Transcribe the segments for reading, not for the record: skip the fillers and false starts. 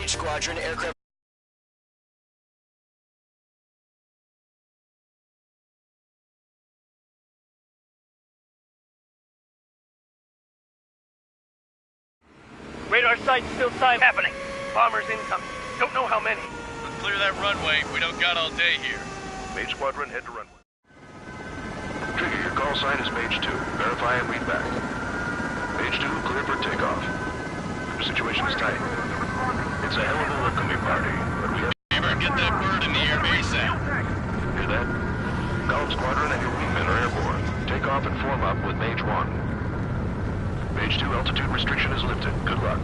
Mage Squadron aircraft. Radar sight still time happening. Bombers incoming. Don't know how many. But clear that runway. We don't got all day here. Mage Squadron, head to runway. Trigger, your call sign is Mage 2. Verify and read back. Mage 2, clear for takeoff. The situation is tight. It's a hell of a welcoming party, but we have... Beaver, get that bird in the air ASAP. Hear that? Column Squadron and your wingmen are airborne. Take off and form up with Mage 1. Mage 2, altitude restriction is lifted. Good luck.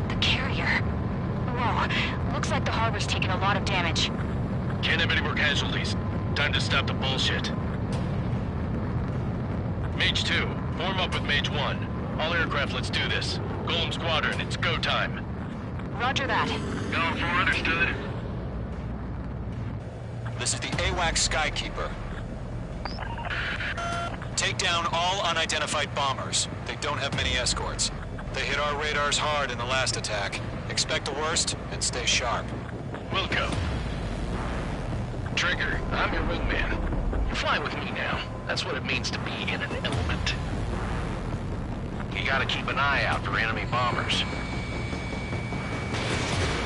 The carrier. Whoa, looks like the harbor's taken a lot of damage. Can't have any more casualties. Time to stop the bullshit. Mage 2, form up with Mage 1. All aircraft, let's do this. Golem Squadron, it's go time. Roger that. Going for understood. This is the AWACS Skykeeper. Take down all unidentified bombers. They don't have many escorts. They hit our radars hard in the last attack. Expect the worst and stay sharp. Wilco. Trigger, I'm your wingman. You're flying with me now. That's what it means to be in an element. You gotta keep an eye out for enemy bombers.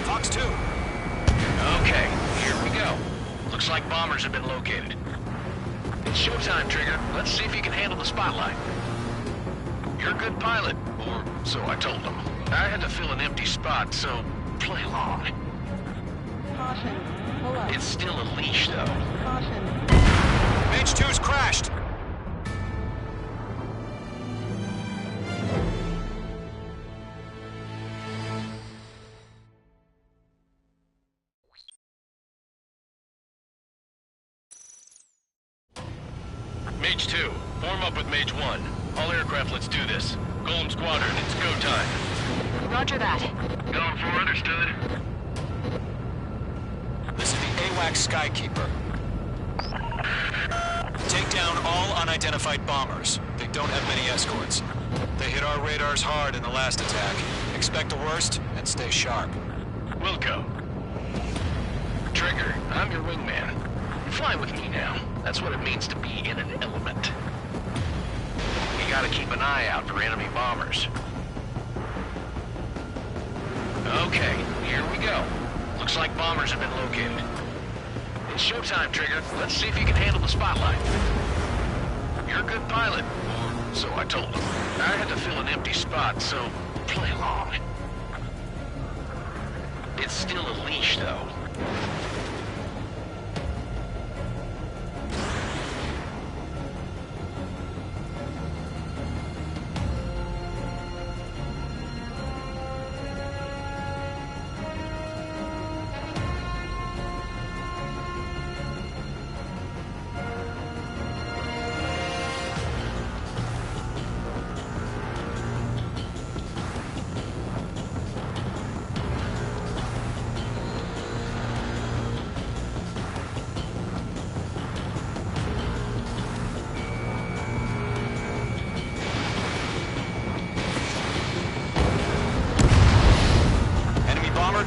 Fox 2. Okay, here we go. Looks like bombers have been located. It's showtime, Trigger. Let's see if you can handle the spotlight. You're a good pilot, or so I told them. I had to fill an empty spot, so play along. Caution. Pull up. It's still a leash, though. Caution. Mage 2's crashed. Mage 2, form up with Mage 1. All aircraft, let's do this. Golem Squadron, it's go time. Roger that. Going for understood. This is the AWACS Skykeeper. Take down all unidentified bombers. They don't have many escorts. They hit our radars hard in the last attack. Expect the worst and stay sharp. Wilco. Trigger, I'm your wingman. Fly with me now. That's what it means to be in an element. You gotta keep an eye out for enemy bombers. Okay, here we go. Looks like bombers have been located. It's showtime, Trigger. Let's see if you can handle the spotlight. You're a good pilot, or so I told them. I had to fill an empty spot, so play along. It's still a leash, though.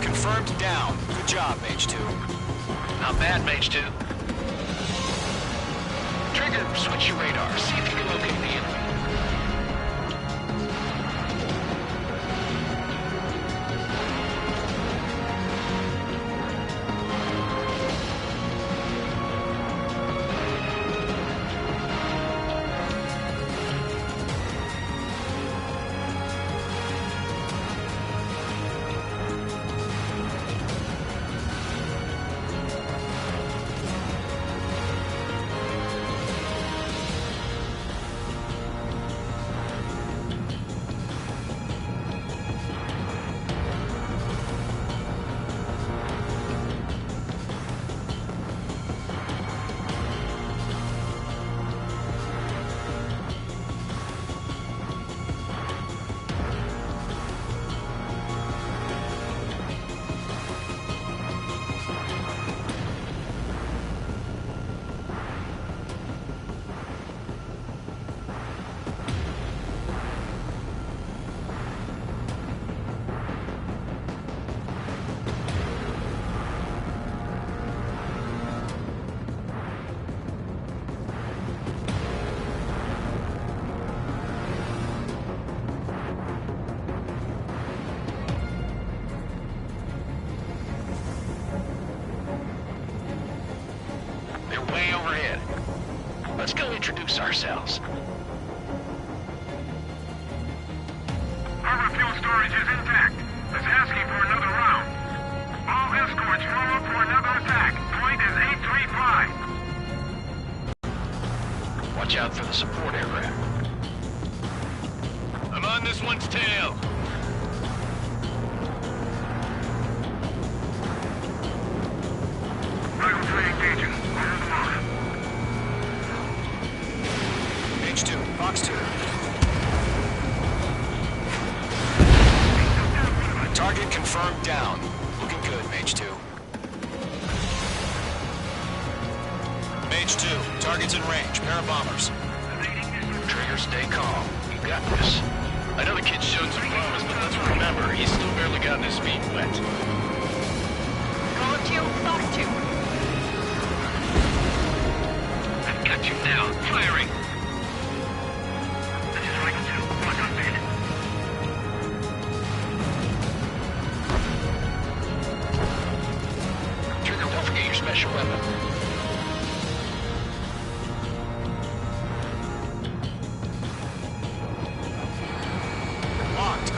Confirmed down. Good job, Mage 2. Not bad, Mage 2. Trigger, switch your radar. See if you can locate the enemy. way overhead. Let's go introduce ourselves. Our fuel storage is intact. It's asking for another round. All escorts roll up for another attack. Point is 835. Watch out for the support aircraft. I'm on this one's tail. Rifle 3 engaging. Over the mark. H2, Fox 2. Target confirmed down. Looking good, Mage 2. Mage 2, target's in range. Pair of bombers. Trigger, stay calm. You got this. I know the kid's shown some promise, but let's remember, he's still barely gotten his feet wet. Column 2, Fox 2. I've got you now. Firing. This is Rifle 2. Lock on bid. Trigger, don't forget your special weapon. Locked.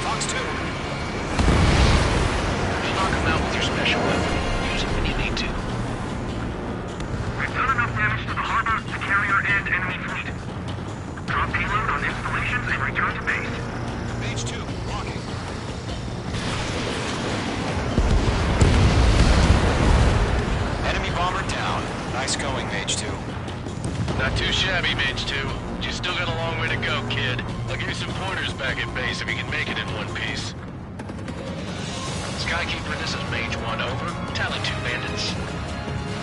Fox 2. Knock him out with your special weapon. Use it when you need to. We've done enough damage to the harbor, the carrier, and enemy fleet. Drop payload on installations and return to base. Mage 2, walking. Enemy bomber down. Nice going, Mage 2. Not too shabby, Mage 2. You still got a long way to go, kid. I'll give you some pointers back at base if you can make it in one piece. Skykeeper, this is Mage 1, over. Tally 2 bandits.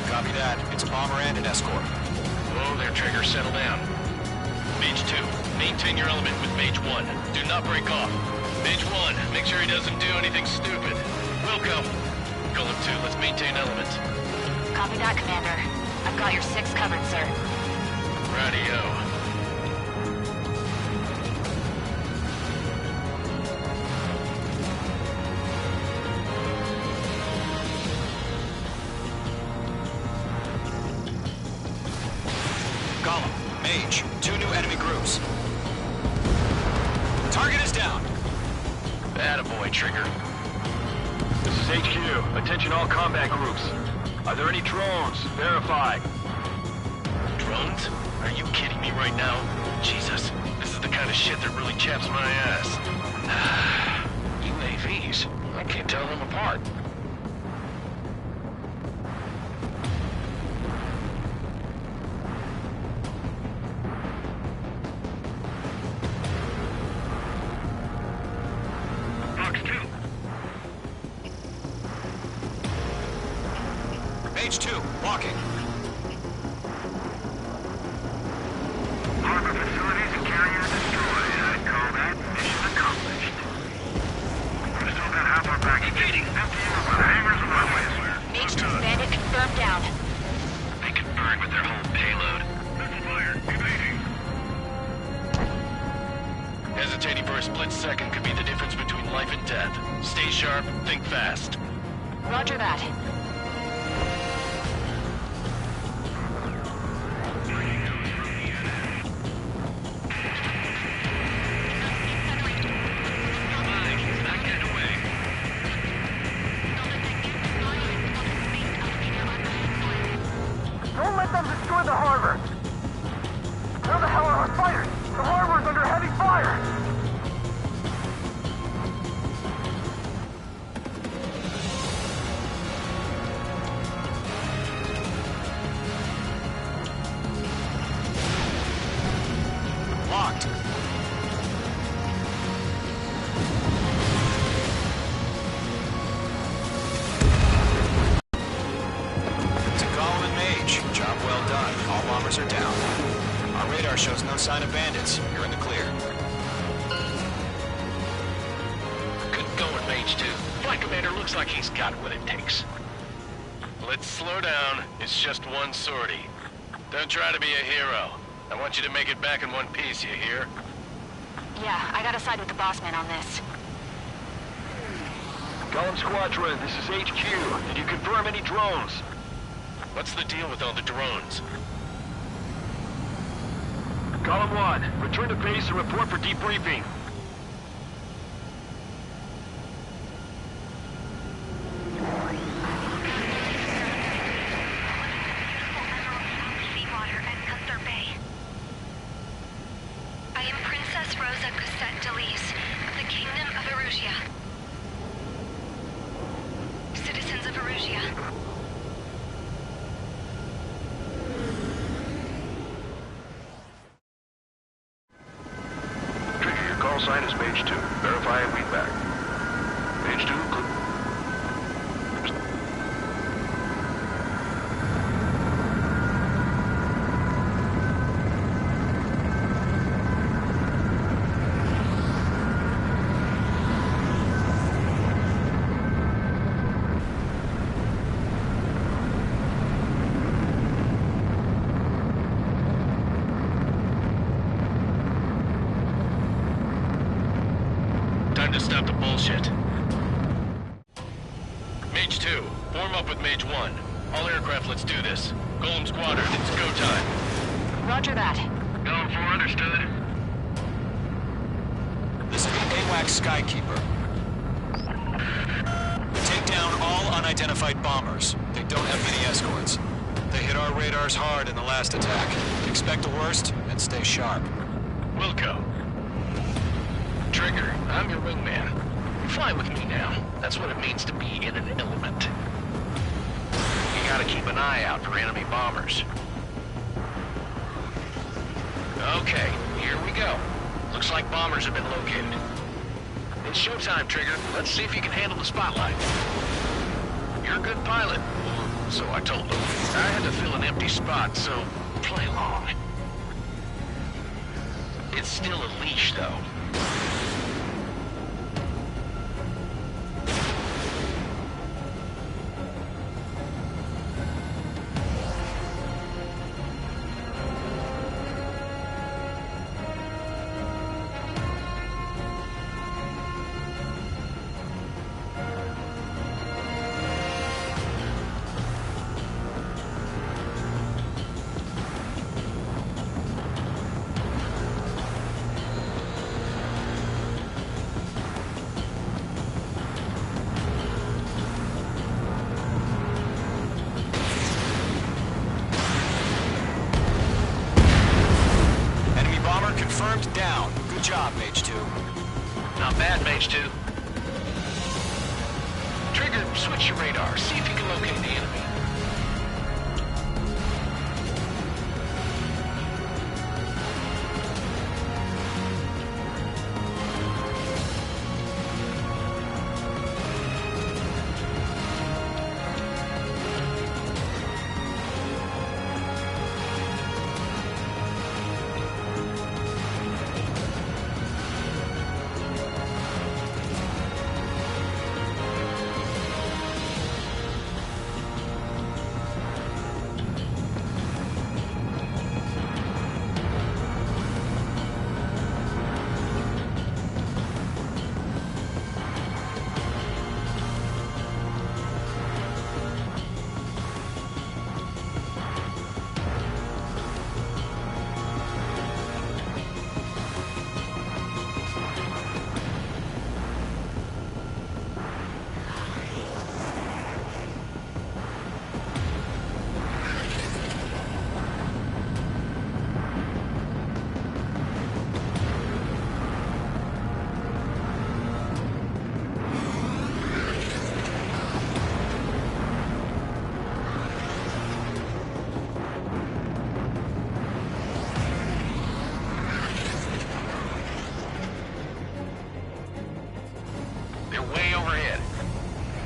Copy that. It's a bomber and an escort. Whoa there, Trigger, settle down. Mage 2, maintain your element with Mage 1. Do not break off. Mage 1, make sure he doesn't do anything stupid. Wilco. Column 2, let's maintain element. Copy that, Commander. I've got your 6 covered, sir. Radio. Column, Mage, 2 new enemy groups. Target is down. Attaboy, Trigger. This is HQ. Attention all combat groups. Are there any drones? Verify. Drones? Are you kidding me right now? Jesus, this is the kind of shit that really chaps my ass. UAVs? I can't tell them apart. Fox 2. Mage 2, walking. Harbor facilities and carrier destroyed. I'd call that mission accomplished. We're still got half our back skating. Emptying of the hangars and runways. Mage 2 bandit confirmed down. They could burn with their whole payload. Missile fired. Evading. Hesitating for a split second could be the difference between life and death. Stay sharp, think fast. Roger that. Mage 2. Flight Commander looks like he's got what it takes. Let's slow down. It's just one sortie. Don't try to be a hero. I want you to make it back in one piece, you hear? Yeah, I gotta side with the boss man on this. Column Squadron, this is HQ. Did you confirm any drones? What's the deal with all the drones? Column 1, return to base and report for debriefing. Seawater and Gunther Bay. I am Princess Rosa Cassette Delise of the Kingdom of Erusia. Citizens of Erusia. Trigger, your call sign is Mage 2. Verify and read back. Mage 2, Time to stop the bullshit. Mage 2, form up with Mage 1. All aircraft, let's do this. Golem Squadron, it's go time. Roger that. Going for understood. This is the AWACS Skykeeper. Take down all unidentified bombers. They don't have many escorts. They hit our radars hard in the last attack. Expect the worst and stay sharp. Wilco. Trigger, I'm your wingman. Fly with me now. That's what it means to be in an element. You gotta keep an eye out for enemy bombers. Okay, here we go. Looks like bombers have been located. It's showtime, Trigger. Let's see if you can handle the spotlight. You're a good pilot. Or so I told them. I had to fill an empty spot, so play along. It's still a leash, though. Confirmed down. Good job, Mage 2. Not bad, Mage 2. Trigger, switch your radar. See if you can locate the enemy.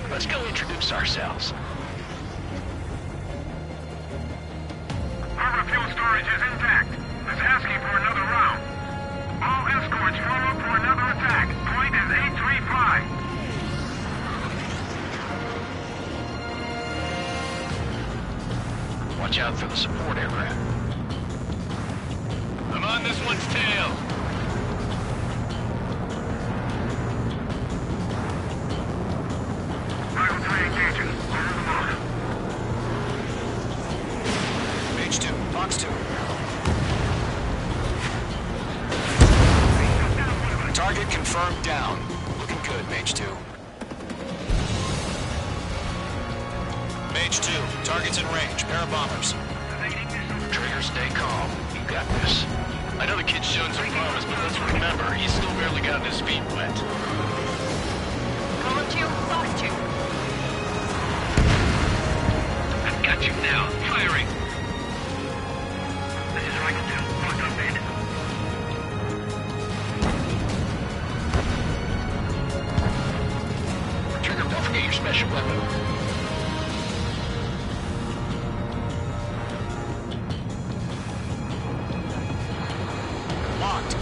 Let's go introduce ourselves. Our fuel storage is intact. It's asking for another round. All escorts form up for another attack. Point is 835. watch out for the support aircraft. I'm on this one's tail. Rifle 3 engaging. Over the mark. Mage 2, Fox 2. Target confirmed down. Looking good, Mage 2. Mage 2, target's in range. Pair of bombers. Trigger, stay calm. You got this. I know the kid's shown some promise, but let's remember, he's still barely gotten his feet wet. Column 2, Fox 2. I've got you now. Firing. This is Rifle 2. Lock up, mid. Trigger, don't forget your special weapon. Locked.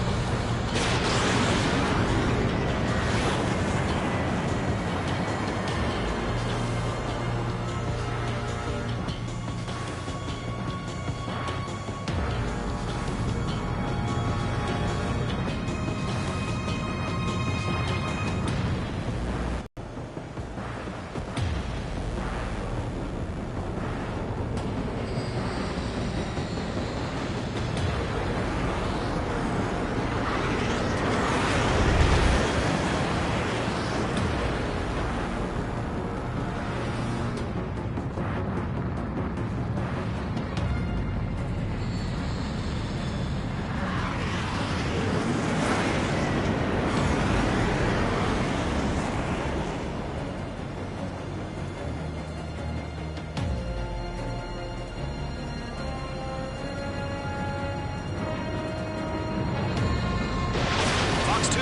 Fox 2.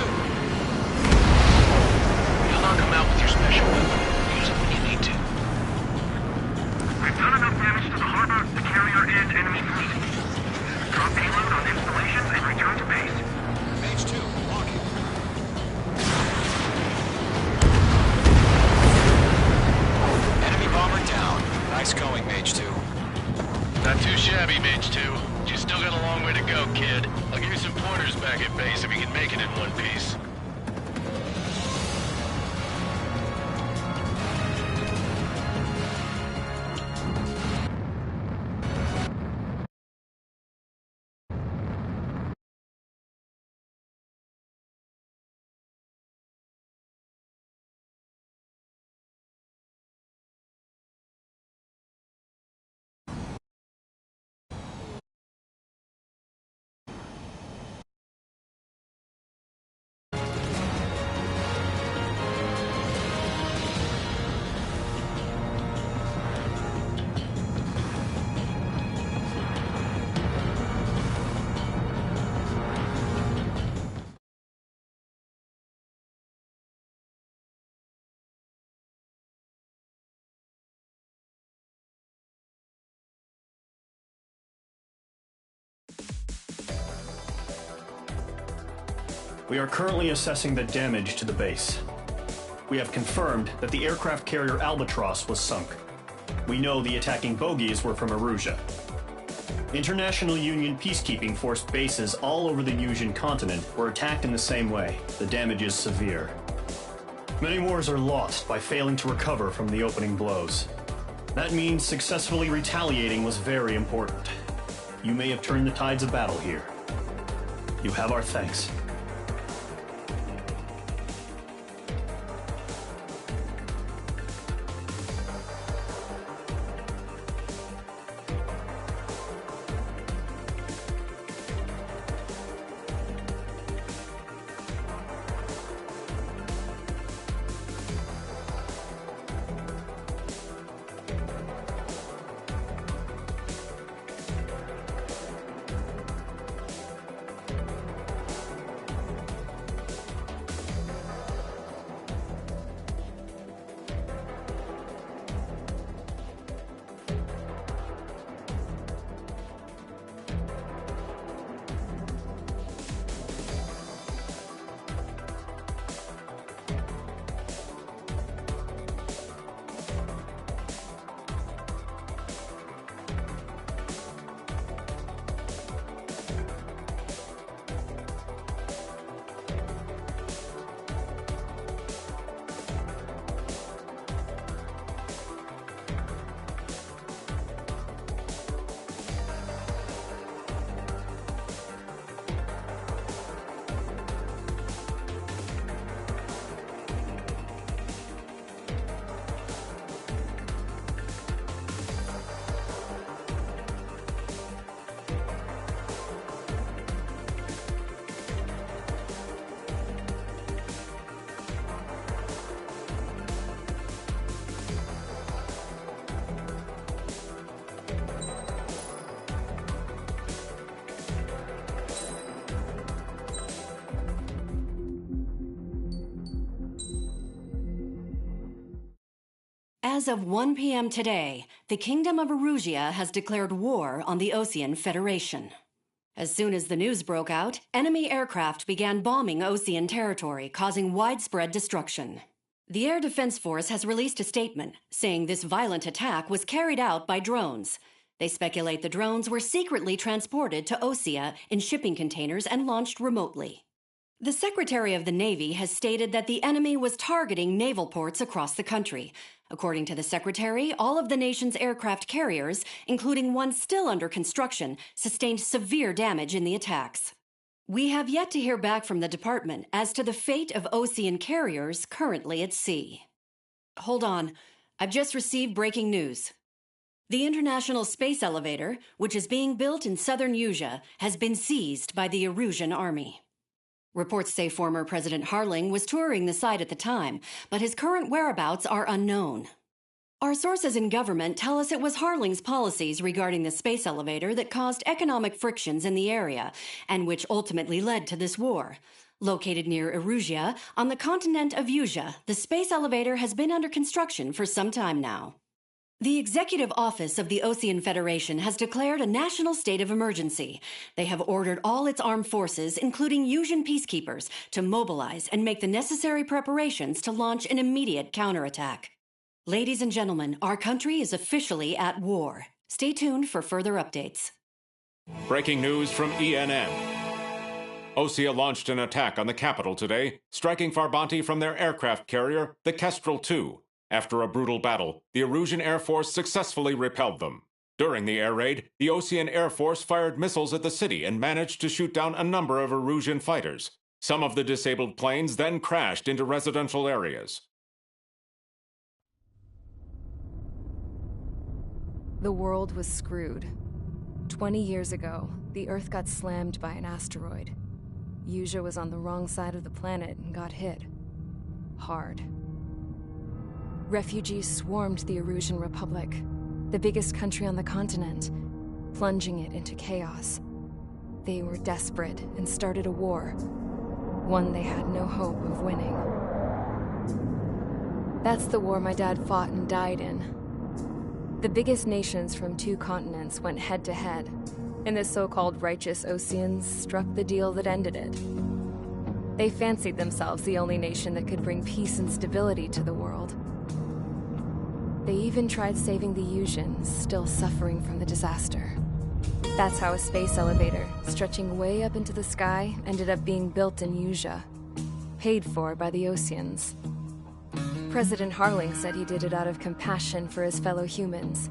You'll knock him out with your special weapon. Use it when you need to. We've done enough damage to the harbor, the carrier, and enemy fleet. Drop payload on installations and return to base. Mage 2, locking. Enemy bomber down. Nice going, Mage 2. Not too shabby, Mage 2. You still got a long way to go, kid. I'll give you some pointers back at base if you can make it in one piece. We are currently assessing the damage to the base. We have confirmed that the aircraft carrier Albatross was sunk. We know the attacking bogies were from Erusia. International Union peacekeeping force bases all over the Yusian continent were attacked in the same way. The damage is severe. Many wars are lost by failing to recover from the opening blows. That means successfully retaliating was very important. You may have turned the tides of battle here. You have our thanks. As of 1 p.m. today, the Kingdom of Erusia has declared war on the Osean Federation. As soon as the news broke out, enemy aircraft began bombing Osean territory, causing widespread destruction. The Air Defense Force has released a statement saying this violent attack was carried out by drones. They speculate the drones were secretly transported to Osea in shipping containers and launched remotely. The Secretary of the Navy has stated that the enemy was targeting naval ports across the country. According to the Secretary, all of the nation's aircraft carriers, including one still under construction, sustained severe damage in the attacks. We have yet to hear back from the department as to the fate of Osean carriers currently at sea. Hold on. I've just received breaking news. The International Space Elevator, which is being built in southern Erusia, has been seized by the Erusian army. Reports say former President Harling was touring the site at the time, but his current whereabouts are unknown. Our sources in government tell us it was Harling's policies regarding the space elevator that caused economic frictions in the area, and which ultimately led to this war. Located near Erusia, on the continent of Erusia, the space elevator has been under construction for some time now. The Executive Office of the Osean Federation has declared a national state of emergency. They have ordered all its armed forces, including Erusian peacekeepers, to mobilize and make the necessary preparations to launch an immediate counterattack. Ladies and gentlemen, our country is officially at war. Stay tuned for further updates. Breaking news from ENN. Osea launched an attack on the capital today, striking Farbanti from their aircraft carrier, the Kestrel II. After a brutal battle, the Erusian Air Force successfully repelled them. During the air raid, the Osean Air Force fired missiles at the city and managed to shoot down a number of Erusian fighters. Some of the disabled planes then crashed into residential areas. The world was screwed. 20 years ago, the Earth got slammed by an asteroid. Erusia was on the wrong side of the planet and got hit. Hard. Refugees swarmed the Erusian Republic, the biggest country on the continent, plunging it into chaos. They were desperate and started a war, one they had no hope of winning. That's the war my dad fought and died in. The biggest nations from 2 continents went head-to-head, and the so-called righteous Oseans struck the deal that ended it. They fancied themselves the only nation that could bring peace and stability to the world. They even tried saving the Erusians, still suffering from the disaster. That's how a space elevator, stretching way up into the sky, ended up being built in Erusia, paid for by the Oseans. President Harling said he did it out of compassion for his fellow humans.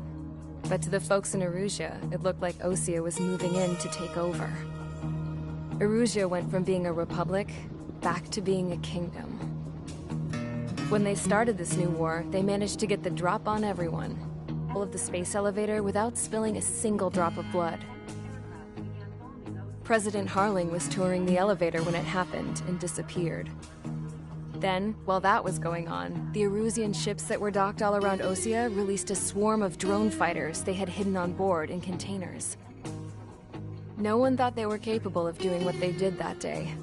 But to the folks in Erusia, it looked like Osea was moving in to take over. Erusia went from being a republic back to being a kingdom. When they started this new war, they managed to get the drop on everyone. All of the space elevator without spilling a single drop of blood. President Harling was touring the elevator when it happened and disappeared. Then, while that was going on, the Erusian ships that were docked all around Osea released a swarm of drone fighters they had hidden on board in containers. No one thought they were capable of doing what they did that day.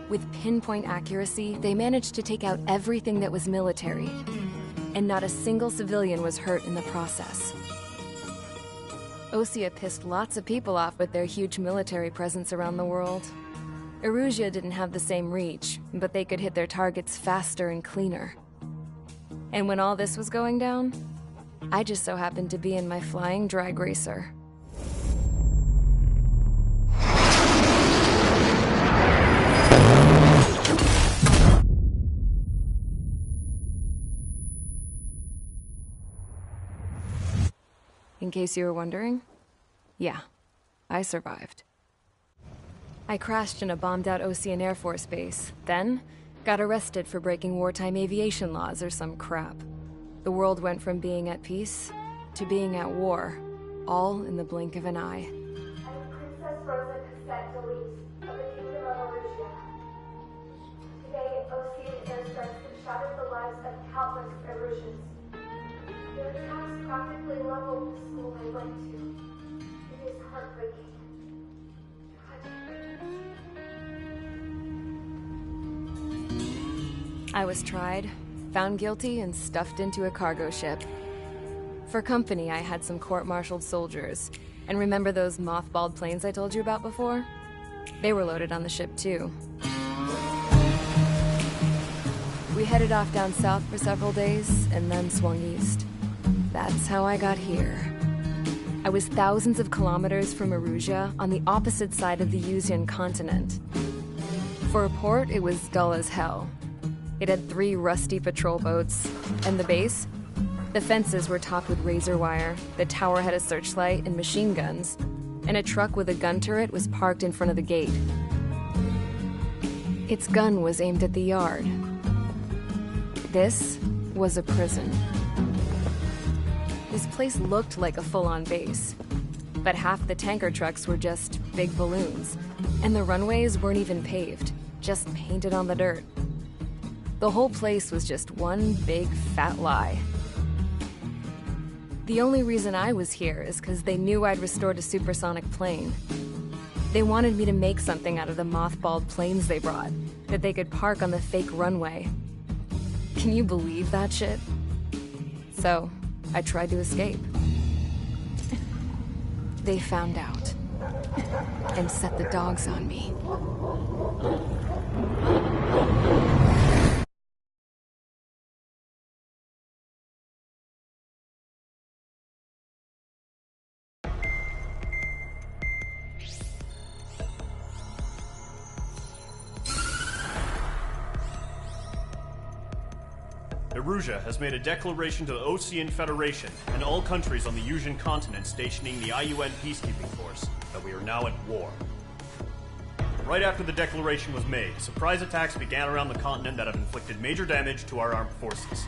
With pinpoint accuracy, they managed to take out everything that was military, and not a single civilian was hurt in the process. Osea pissed lots of people off with their huge military presence around the world. Erusia didn't have the same reach, but they could hit their targets faster and cleaner. And when all this was going down, I just so happened to be in my flying drag racer. In case you were wondering, yeah, I survived. I crashed in a bombed-out Osean Air Force base, then got arrested for breaking wartime aviation laws or some crap. The world went from being at peace to being at war, all in the blink of an eye. I'm Princess Rosa Cassette Delise of the Kingdom of Erusia. Today, Osean airstrikes have shattered the lives of countless Erusians. Their attacks practically leveled the school I went to. It is heartbreaking. I was tried, found guilty, and stuffed into a cargo ship. For company, I had some court-martialed soldiers. And remember those mothballed planes I told you about before? They were loaded on the ship, too. We headed off down south for several days, and then swung east. That's how I got here. I was thousands of kilometers from Erusia, on the opposite side of the Yuzian continent. For a port, it was dull as hell. It had 3 rusty patrol boats, and the base? The fences were topped with razor wire, the tower had a searchlight and machine guns, and a truck with a gun turret was parked in front of the gate. Its gun was aimed at the yard. This was a prison. This place looked like a full-on base, but half the tanker trucks were just big balloons, and the runways weren't even paved, just painted on the dirt. The whole place was just one big fat lie. The only reason I was here is because they knew I'd restored a supersonic plane. They wanted me to make something out of the mothballed planes they brought, that they could park on the fake runway. Can you believe that shit? So, I tried to escape. They found out, and set the dogs on me. Erusia has made a declaration to the Osean Federation and all countries on the Yuzian continent stationing the IUN peacekeeping force that we are now at war. Right after the declaration was made, surprise attacks began around the continent that have inflicted major damage to our armed forces.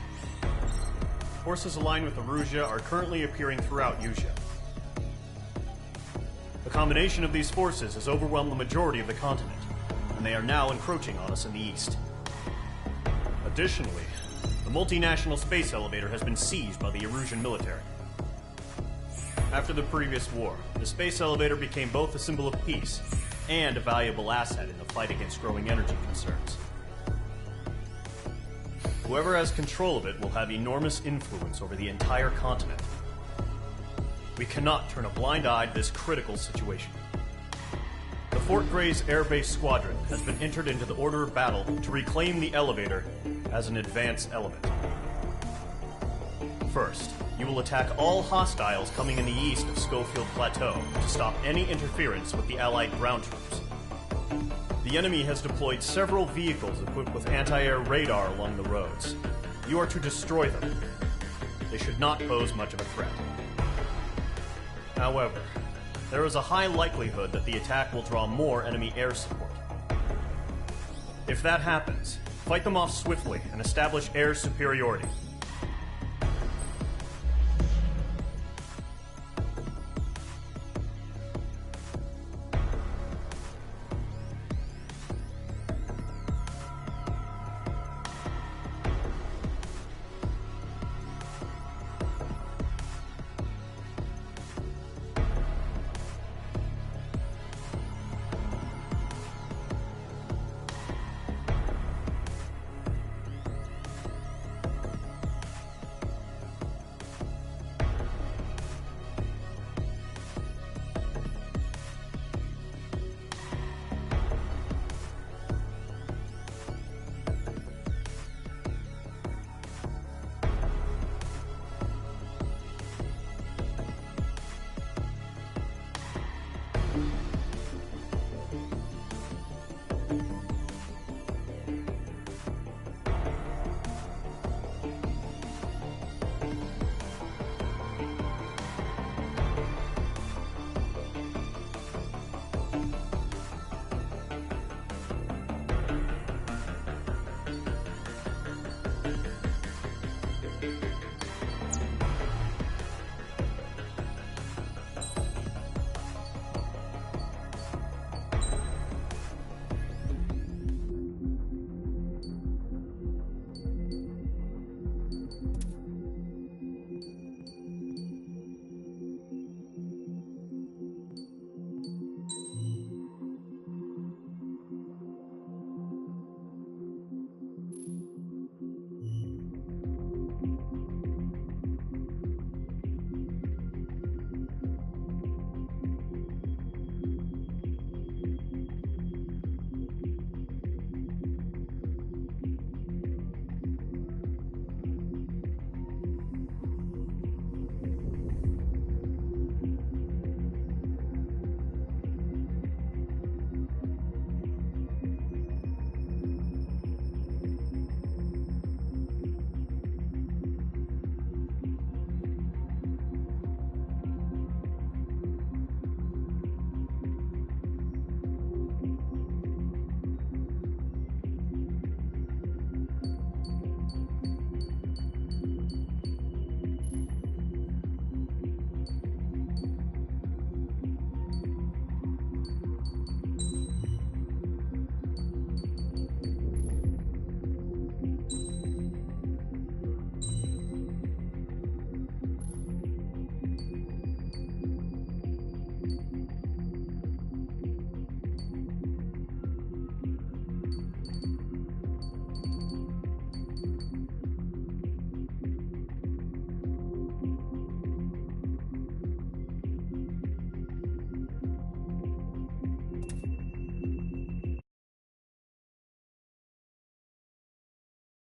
Forces aligned with Erusia are currently appearing throughout Yusia. The combination of these forces has overwhelmed the majority of the continent, and they are now encroaching on us in the east. Additionally, the multinational space elevator has been seized by the Erusian military. After the previous war, the space elevator became both a symbol of peace and a valuable asset in the fight against growing energy concerns. Whoever has control of it will have enormous influence over the entire continent. We cannot turn a blind eye to this critical situation. The Fort Gray's Air Base Squadron has been entered into the order of battle to reclaim the elevator as an advance element. First, you will attack all hostiles coming in the east of Schofield Plateau to stop any interference with the Allied ground troops. The enemy has deployed several vehicles equipped with anti-air radar along the roads. You are to destroy them. They should not pose much of a threat. However, there is a high likelihood that the attack will draw more enemy air support. If that happens, fight them off swiftly and establish air superiority.